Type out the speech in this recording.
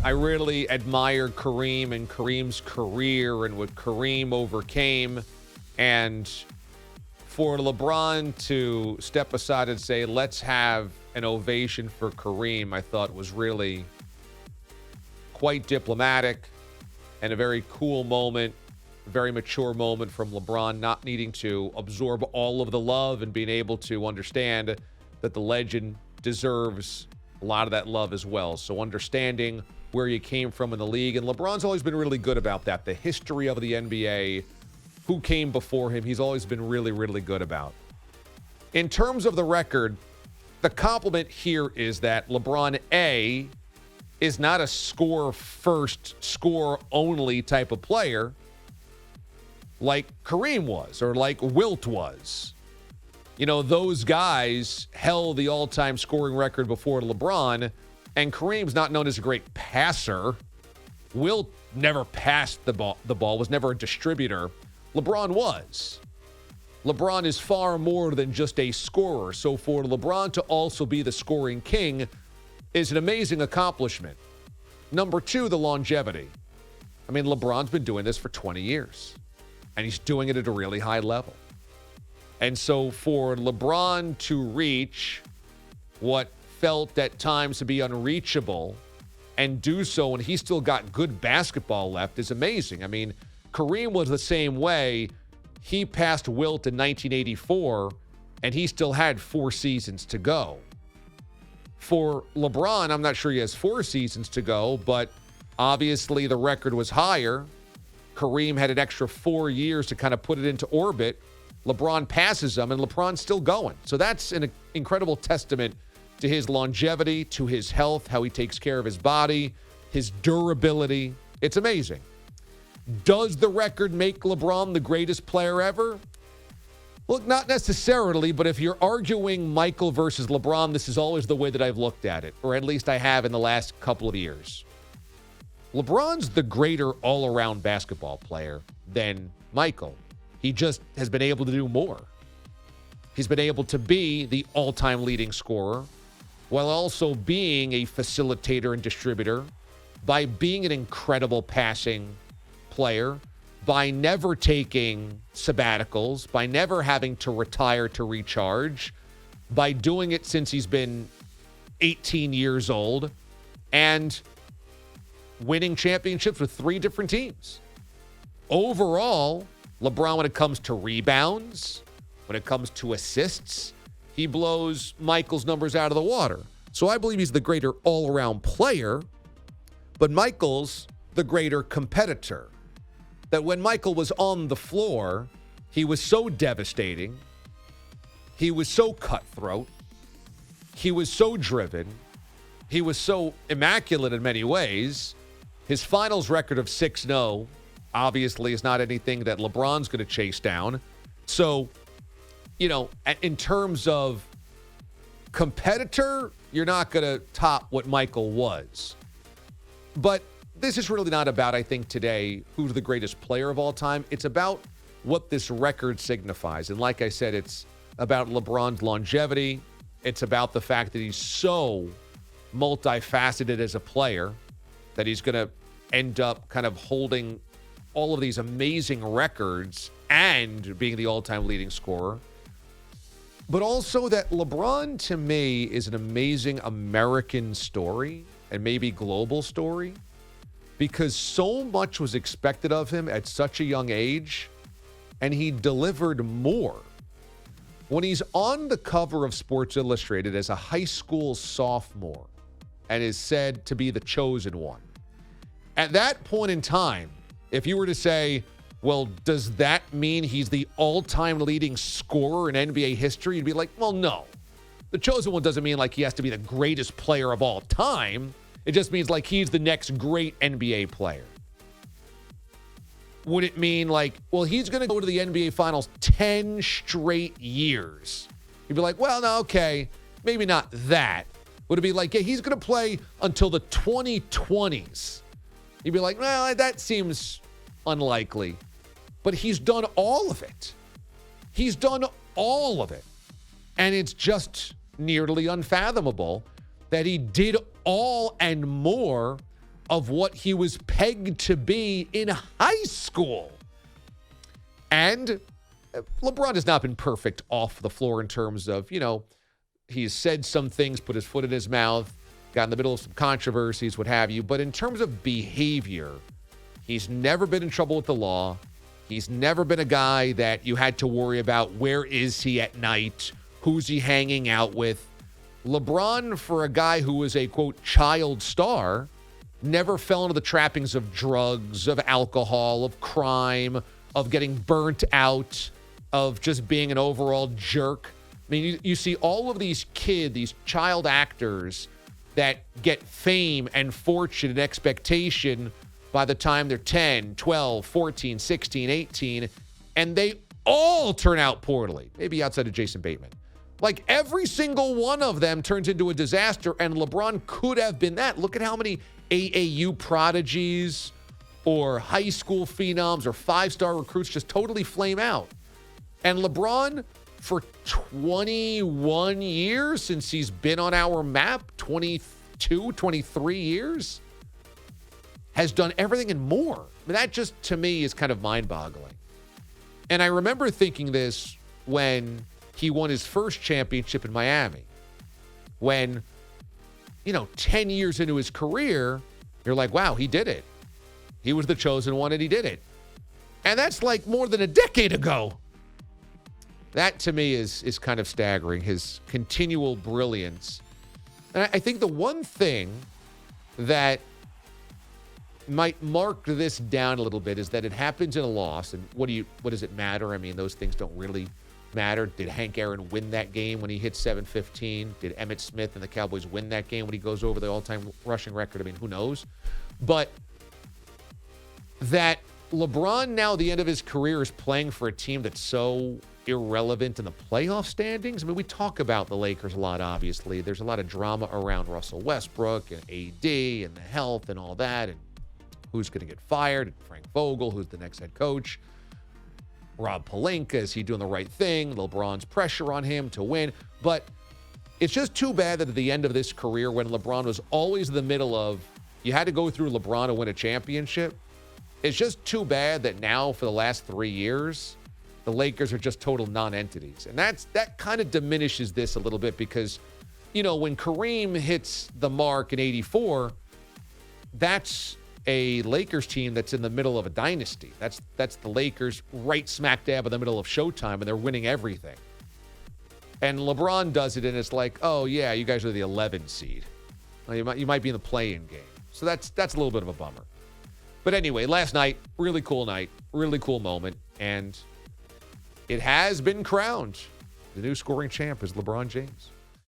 I really admire Kareem and Kareem's career and what Kareem overcame. And for LeBron to step aside and say, let's have an ovation for Kareem, I thought was really quite diplomatic and a very cool moment, a very mature moment from LeBron, not needing to absorb all of the love and being able to understand that the legend deserves a lot of that love as well. So understanding where you came from in the league, and LeBron's always been really good about that. The history of the NBA, who came before him, he's always been really, really good about. In terms of the record, the compliment here is that LeBron, A, is not a score-first, score-only type of player like Kareem was or like Wilt was. You know, those guys held the all-time scoring record before LeBron, and Kareem's not known as a great passer. Wilt never passed the ball, was never a distributor. LeBron was. LeBron is far more than just a scorer. So for LeBron to also be the scoring king is an amazing accomplishment. Number two, the longevity. I mean, LeBron's been doing this for 20 years, and he's doing it at a really high level. And so for LeBron to reach what felt at times to be unreachable and do so, and he's still got good basketball left, is amazing. I mean, Kareem was the same way. He passed Wilt in 1984, and he still had 4 seasons to go. For LeBron, I'm not sure he has 4 seasons to go, but obviously the record was higher. Kareem had an extra 4 years to kind of put it into orbit. LeBron passes him, and LeBron's still going. So that's an incredible testament to his longevity, to his health, how he takes care of his body, his durability. It's amazing. Does the record make LeBron the greatest player ever? Look, not necessarily, but if you're arguing Michael versus LeBron, this is always the way that I've looked at it, or at least I have in the last couple of years. LeBron's the greater all-around basketball player than Michael. He just has been able to do more. He's been able to be the all-time leading scorer while also being a facilitator and distributor, by being an incredible passing player, by never taking sabbaticals, by never having to retire to recharge, by doing it since he's been 18 years old, and winning championships with 3 different teams. Overall, LeBron, when it comes to rebounds, when it comes to assists, he blows Michael's numbers out of the water. So I believe he's the greater all-around player, but Michael's the greater competitor. That when Michael was on the floor, he was so devastating, he was so cutthroat, he was so driven, he was so immaculate in many ways. His finals record of 6-0 obviously is not anything that LeBron's going to chase down. So, you know, in terms of competitor, you're not going to top what Michael was. But this is really not about, I think, today, who's the greatest player of all time. It's about what this record signifies. And like I said, it's about LeBron's longevity. It's about the fact that he's so multifaceted as a player that he's going to end up kind of holding all of these amazing records and being the all-time leading scorer. But also that LeBron, to me, is an amazing American story and maybe global story, because so much was expected of him at such a young age, and he delivered more. When he's on the cover of Sports Illustrated as a high school sophomore and is said to be the chosen one, at that point in time, if you were to say, well, does that mean he's the all-time leading scorer in NBA history? You'd be like, well, no. The chosen one doesn't mean like he has to be the greatest player of all time. It just means like he's the next great NBA player. Would it mean like, well, he's going to go to the NBA Finals 10 straight years? You'd be like, well, no, okay, maybe not that. Would it be like, yeah, he's going to play until the 2020s? You'd be like, well, that seems unlikely. But he's done all of it. He's done all of it. And it's just nearly unfathomable that he did all and more of what he was pegged to be in high school. And LeBron has not been perfect off the floor in terms of, he's said some things, put his foot in his mouth, got in the middle of some controversies, what have you. But in terms of behavior, he's never been in trouble with the law. He's never been a guy that you had to worry about where is he at night, who's he hanging out with. LeBron, for a guy who was a, quote, child star, never fell into the trappings of drugs, of alcohol, of crime, of getting burnt out, of just being an overall jerk. I mean, you see all of these these child actors that get fame and fortune and expectation by the time they're 10, 12, 14, 16, 18, and they all turn out poorly, maybe outside of Jason Bateman. Like every single one of them turns into a disaster, and LeBron could have been that. Look at how many AAU prodigies or high school phenoms or five-star recruits just totally flame out. And LeBron, for 21 years since he's been on our map, 22, 23 years, has done everything and more. I mean, that just, to me, is kind of mind-boggling. And I remember thinking this when he won his first championship in Miami. When, 10 years into his career, you're like, wow, he did it. He was the chosen one and he did it. And that's like more than a decade ago. That, to me, is kind of staggering, his continual brilliance. And I think the one thing that might mark this down a little bit is that it happens in a loss. And what does it matter? I mean, those things don't really matter. Did Hank Aaron win that game when he hit 715? Did Emmitt Smith and the Cowboys win that game when he goes over the all-time rushing record? I mean, who knows? But that LeBron now, at the end of his career, is playing for a team that's so irrelevant in the playoff standings. I mean, we talk about the Lakers a lot, obviously. There's a lot of drama around Russell Westbrook and AD and the health and all that, and who's going to get fired, and Frank Vogel, who's the next head coach. Rob Pelinka, is he doing the right thing? LeBron's pressure on him to win. But it's just too bad that at the end of this career, when LeBron was always in the middle of, you had to go through LeBron to win a championship. It's just too bad that now, for the last 3 years, the Lakers are just total non-entities. And that kind of diminishes this a little bit because, when Kareem hits the mark in 84, that's a Lakers team that's in the middle of a dynasty. That's the Lakers right smack dab in the middle of Showtime, and they're winning everything. And LeBron does it, and it's like, oh, yeah, you guys are the 11 seed. Well, you might be in the play-in game. So that's a little bit of a bummer. But anyway, last night, really cool moment, and it has been crowned. The new scoring champ is LeBron James.